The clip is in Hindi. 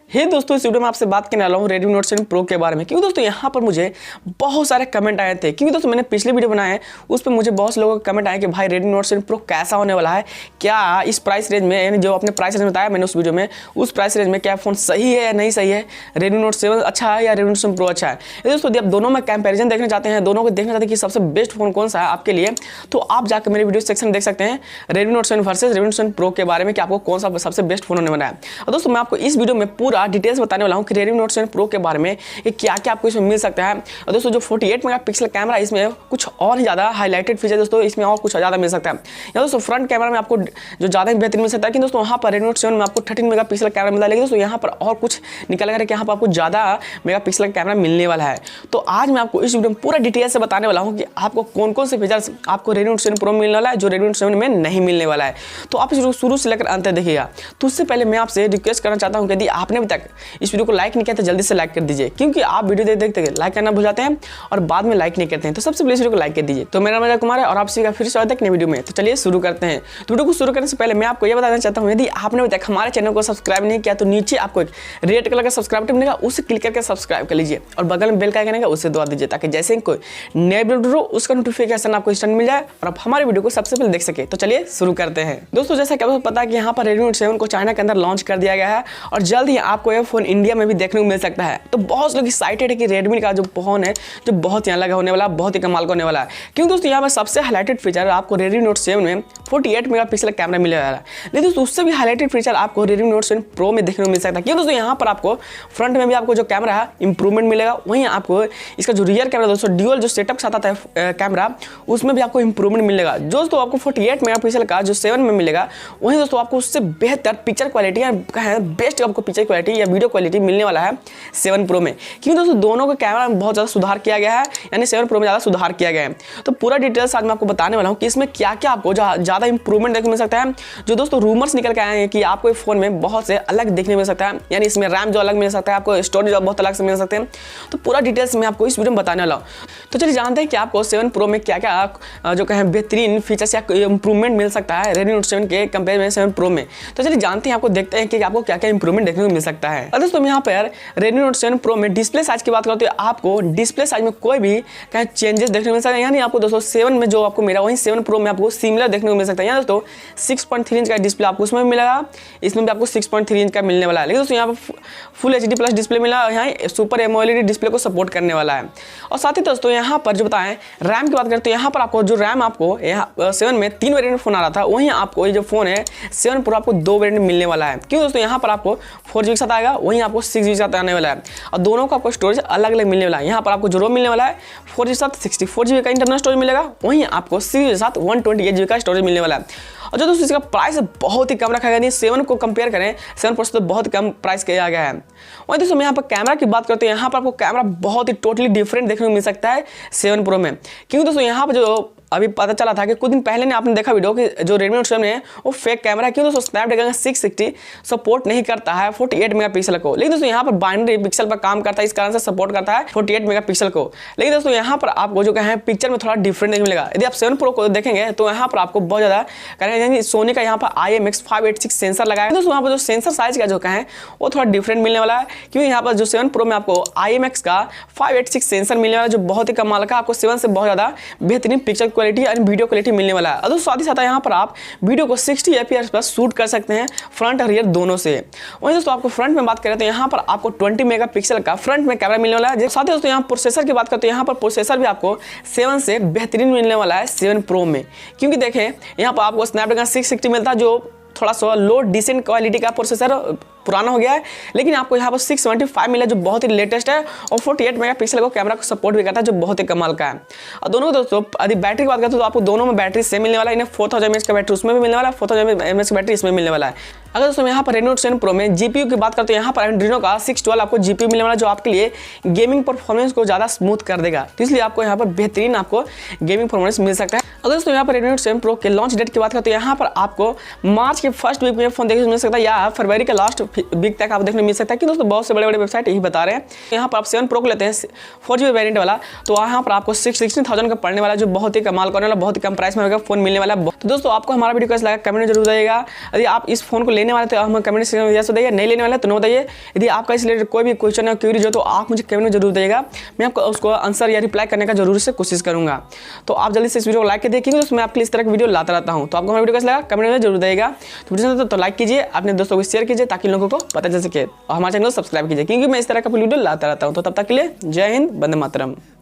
हे दोस्तों, इस वीडियो में आपसे बात करने वाला हूँ Redmi Note 7 Pro के बारे में। क्योंकि दोस्तों यहाँ पर मुझे बहुत सारे कमेंट आए थे। क्योंकि दोस्तों मैंने पिछली वीडियो बनाया है, उस पर मुझे बहुत से लोगों का कमेंट आया कि भाई Redmi Note 7 Pro कैसा होने वाला है, क्या इस प्राइस रेंज में, यानी जो अपने प्राइस रेंज बताया मैंने उस वीडियो में, उस प्राइस रेंज में क्या फ़ोन सही है या नहीं सही है, Redmi Note 7 अच्छा है या Redmi Note 7 Pro अच्छा है। ये दोस्तों यदि आप दोनों में कंपेरिजन देखना चाहते हैं, दोनों को देखना चाहते हैं कि सबसे बेस्ट फोन कौन सा है आपके लिए, तो आप जाकर मेरे वीडियो सेक्शन देख सकते हैं Redmi Note 7 versus Redmi Note 7 Pro के बारे में कि आपको कौन सा सबसे बेस्ट फोन होने वाला है। और दोस्तों मैं आपको इस वीडियो में पूरा डिटेल्स बताने वाला हूँ कि Redmi Note 7 Pro के बारे में कि क्या क्या आपको इसमें मिल सकता है। और दोस्तों जो 48 मेगापिक्सल कैमरा इसमें कुछ और ही ज़्यादा हाईलाइटेड फीचर दोस्तों इसमें और कुछ ज़्यादा मिल सकता है। या दोस्तों फ्रंट कैमरा में आपको जो ज़्यादा बेहतरीन मिल सकता है कि दोस्तों वहाँ पर Redmi Note 7 में आपको 13 मेगापिक्सल कैमरा मिलता है, लेकिन दोस्तों यहाँ पर और कुछ निकल कर यहाँ पर आपको ज़्यादा मेगापिक्सल कैमरा मिलने वाला है। तो आज मैं आपको इस वीडियो में पूरा डिटेल से बताने वाला हूँ कि आपको कौन कौन से फीचर्स आपको Redmi Note 7 Pro मिलने वाला है जो Redmi Note 7 में नहीं मिलने वाला है। तो आप इस वीडियो को शुरू से लेकर अंत तक देखिएगा। तो उससे पहले मैं आपसे रिक्वेस्ट करना चाहता हूँ कि यदि आपने अभी तक इस वीडियो को लाइक नहीं किया तो जल्दी से लाइक कर दीजिए, क्योंकि आप वीडियो देखते लाइक करना भूल जाते हैं और बाद में लाइक नहीं करते हैं। तो सबसे पहले इस वीडियो को लाइक कर दीजिए। तो मेरा नाम कुमार है और आप सभी का फिर स्वागत है नई वीडियो में। तो चलिए शुरू करते हैं। तो वीडियो को शुरू करने से पहले मैं आपको यह बताना चाहता हूँ, यदि आपने अभी तक हमारे चैनल को सब्सक्राइब नहीं किया तो नीचे आपको एक रेड कलर का सब्सक्राइब बटन मिलेगा, उसे क्लिक करके सब्सक्राइब कर लीजिए और बगल में बेल का आइकन आएगा उसे दबा दीजिए, ताकि जैसे ही कोई नया वीडियो हो उसका नोटिफिकेशन आपको इंस्टेंट मिल जाए और आप हमारे वीडियो को सबसे पहले देख सके। तो चलिए शुरू करते हैं। दोस्तों जैसा कि आपको पता है कि यहाँ पर Redmi Note 7 को चाइना के अंदर लॉन्च कर दिया गया है और जल्द ही आपको यह फोन इंडिया में भी देखने को मिल सकता है। तो बहुत लोग एक्साइटेड है कि Redmi का जो फोन है जो बहुत ही अलग होने वाला है, बहुत ही कमाल का होने वाला है। क्योंकि दोस्तों यहाँ पर सबसे हाईलाइटेड फीचर आपको Redmi Note 7 में 48 मेगापिक्सल कैमरा मिलने वाला है, लेकिन दोस्तों उससे भी हाईलाइटेड फीचर आपको Redmi Note 7 Pro में देखने को मिल सकता है। क्योंकि दोस्तों यहाँ पर आपको फ्रंट में भी आपको जो कैमरा है इंप्रूवमेंट मिलेगा, वहीं आपको इसका जो रियर कैमरा दोस्तों ड्यूअल जो सेटअप साथ आता है कैमरा, उसमें भी आपको इंप्रूवमेंट मिलेगा। जो दोस्तों आपको 48 मेगापिक्सल का जो 7 में मिलेगा, वहीं दोस्तों आपको उससे बेहतर पिक्चर क्वालिटी या बेस्ट आपको पिक्चर क्वालिटी या वीडियो क्वालिटी मिलने वाला है 7 Pro में। क्योंकि दोस्तों दोनों के कैमरा में बहुत ज़्यादा सुधार किया गया है, यानी 7 Pro में ज़्यादा सुधार किया गया है। तो पूरा डिटेल्स आज मैं आपको बताने वाला हूँ कि इसमें क्या क्या आपको ज़्यादा इंप्रूवमेंट देखने मिल सकता है। जो दोस्तों रूमर्स निकल के आए हैं कि आपको इस फोन में बहुत से अलग देखने मिल सकता है, यानी इसमें रैम जो अलग मिल सकता है, आपको स्टोरेज बहुत अलग से मिल सकते हैं। तो पूरा डिटेल्स मैं आपको इस वीडियो में बताने वाला हूँ। तो चलिए जानते हैं कि आपको 7 Pro में क्या क्या जो कहें बेहतरीन फीचर्स या इंप्रूवमेंट मिल सकता है Redmi Note 7 के कंपेयर में 7 Pro में। तो चलिए जानते हैं, आपको देखते हैं कि आपको क्या क्या इंप्रूवमेंट देखने को मिल सकता है। और दोस्तों यहाँ पर Redmi Note 7 Pro में डिस्प्ले साइज की बात करते हैं, आपको डिस्प्ले साइज में कोई भी कहीं चेंजेस देखने को मिल सकता है। यानी आपको दोस्तों 7 में जो आपको मिला वहीं 7 Pro में आपको सिमिलर देखने को मिल सकता है। यहाँ दोस्तों 6.3 इंच का डिस्प्ले आपको उसमें भी मिलेगा, इसमें भी आपको 6.3 इंच का मिलने वाला है। लेकिन दोस्तों यहाँ पर फुल HD प्लस डिस्प्ले मिला, यहाँ सुपर AMOLED डिस्प्ले को सपोर्ट करने वाला है। और साथ ही दोस्तों यहाँ पर जो बताएं रैम की बात करते हैं, यहाँ पर आपको जो रैम आपको यहाँ 7 में 3 वेरिएंट में फोन आ रहा था, वहीं आपको ये जो फोन है 7 Pro आपको 2 वेरिएंट मिलने वाला है। क्यों दोस्तों यहाँ पर आपको 4GB के साथ आएगा, वहीं आपको 6GB के साथ आने वाला है और दोनों का आपको स्टोरेज अलग अलग मिलने वाला है। यहाँ पर आपको जो रोम मिलने वाला है 4GB के साथ 64GB का इंटरनल स्टोरेज मिलेगा, वहीं आपको 6GB के साथ 128GB का स्टोरेज मिलने वाला है। और जो दोस्तों इसका प्राइस बहुत ही कम रखा गया है, 7 को कंपेयर करें 7 Pro से तो बहुत कम प्राइस किया गया है। वहीं दोस्तों यहाँ पर कैमरा की बात करते हैं, यहाँ पर आपको कैमरा बहुत ही टोटली डिफरेंट देखने को मिल सकता है 7 Pro में। क्योंकि दोस्तों यहाँ पर जो अभी पता चला था कि कुछ दिन पहले ने आपने देखा वीडियो कि जो Redmi Note 7 है वो फेक कैमरा है। क्यों दोस्तों स्नैपड्रैगन 660 सपोर्ट नहीं करता है 48 मेगापिक्सल को, लेकिन दोस्तों यहाँ पर बाइनरी पिक्सल पर काम करता है, इस कारण से सपोर्ट करता है 48 मेगापिक्सल को। लेकिन दोस्तों यहाँ पर आपको जो कहें पिक्चर में थोड़ा डिफरेंट देखने मिलेगा। यदि आप 7 Pro को देखेंगे तो यहाँ पर आपको बहुत ज़्यादा कहें सोनी का यहाँ पर IMX586 सेंसर लगाया है। दोस्तों यहाँ पर जो सेंसर साइज का जो कहें वो थोड़ा डिफरेंट मिलने वाला है, क्योंकि यहाँ पर जो 7 Pro में आपको IMX का 586 सेंसर मिलने वाला है, जो बहुत ही कमाल का आपको 7 से बहुत ज़्यादा बेहतरीन पिक्चर क्वालिटी और वीडियो क्वालिटी मिलने वाला है। और दोस्तों साथ ही साथ यहाँ पर आप वीडियो को 60 FPS पर शूट कर सकते हैं फ्रंट और रियर दोनों से। वहीं दोस्तों आपको फ्रंट में बात करें तो यहाँ पर आपको 20 मेगापिक्सल का फ्रंट में कैमरा मिलने वाला है। साथ ही दोस्तों यहाँ प्रोसेसर की बात करते हैं, यहाँ पर प्रोसेसर भी आपको 7 से बेहतरीन मिलने वाला है 7 Pro में। क्योंकि देखें यहाँ पर आपको स्नैपड्रैगन 660 मिलता है, जो थोड़ा सा लो डिसेंट क्वालिटी का प्रोसेसर पुराना हो गया है, लेकिन आपको यहाँ पर 675 मिला जो बहुत ही लेटेस्ट है और 48 मेगापिक्सल को कैमरा को सपोर्ट भी करता है, जो बहुत ही कमाल का है। और दोनों दोस्तों यदि बैटरी की बात करते हैं तो आपको दोनों में बैटरी सेम मिलने वाला है। इन्हें 4000 mAh का बैटरी उसमें भी मिलने वाला है, 4000 mAh का बैटरी इसमें मिलने वाला है। अगर दोस्तों यहाँ पर Redmi Note 7 Pro में GPU की बात करते हैं, यहाँ पर Adreno का 612 आपको GPU मिलने वाला है, जो आपके लिए गेमिंग परफॉर्मेंस को ज़्यादा स्मूथ कर देगा। तो इसलिए आपको यहाँ पर बेहतरीन आपको गेमिंग परफॉर्मेंस मिल सकता है। अगर दोस्तों यहाँ पर Redmi Note 7 Pro के लॉन्च डेट की बात करते हैं, यहाँ पर आपको मार्च के फर्स्ट वीक में फोन देखने को मिल सकता है या फरवरी का लास्ट बिग तक आप देखने मिल सकता है कि दोस्तों बहुत से बड़े बड़े वेबसाइट यही बता रहे हैं। यहाँ पर आप 7 प्रो को लेते हैं 4GB वेरिएंट वाला, तो यहाँ पर आपको 16,000 का पड़ने वाला, जो बहुत ही कमाल करने वाला, बहुत ही कम प्राइस में होगा फोन मिलने वाला। तो दोस्तों आपको हमारा वीडियो कैसा लगा कमेंट में जरूर बताइएगा। यदि आप इस फोन को लेने वाले तो हम कमेंट सेक्शन में यस बताइए, नहीं लेने वाले तो नो बताइए। यदि आपका इस रिलेटेड कोई भी क्वेश्चन या क्वेरी जो तो आप मुझे कमेंट में जरूर बताइएगा, मैं आपको उसको आंसर या रिप्लाई करने का जरूर से कोशिश करूंगा। तो आप जल्दी से इस वीडियो को लाइक कर देखिए, तो मैं आपके इस तरह की वीडियो लाता रहता हूँ। तो आपको हमारा वीडियो कैसा लगा कमेंट में जरूर बताइएगा। तो लाइक कीजिए, अपने दोस्तों को शेयर कीजिए ताकि लोगों को पता चल सके, और हमारे चैनल को सब्सक्राइब कीजिए क्योंकि मैं इस तरह का वीडियो लाता रहता हूँ। तो तब तक के लिए जय हिंद, वंदे मातरम।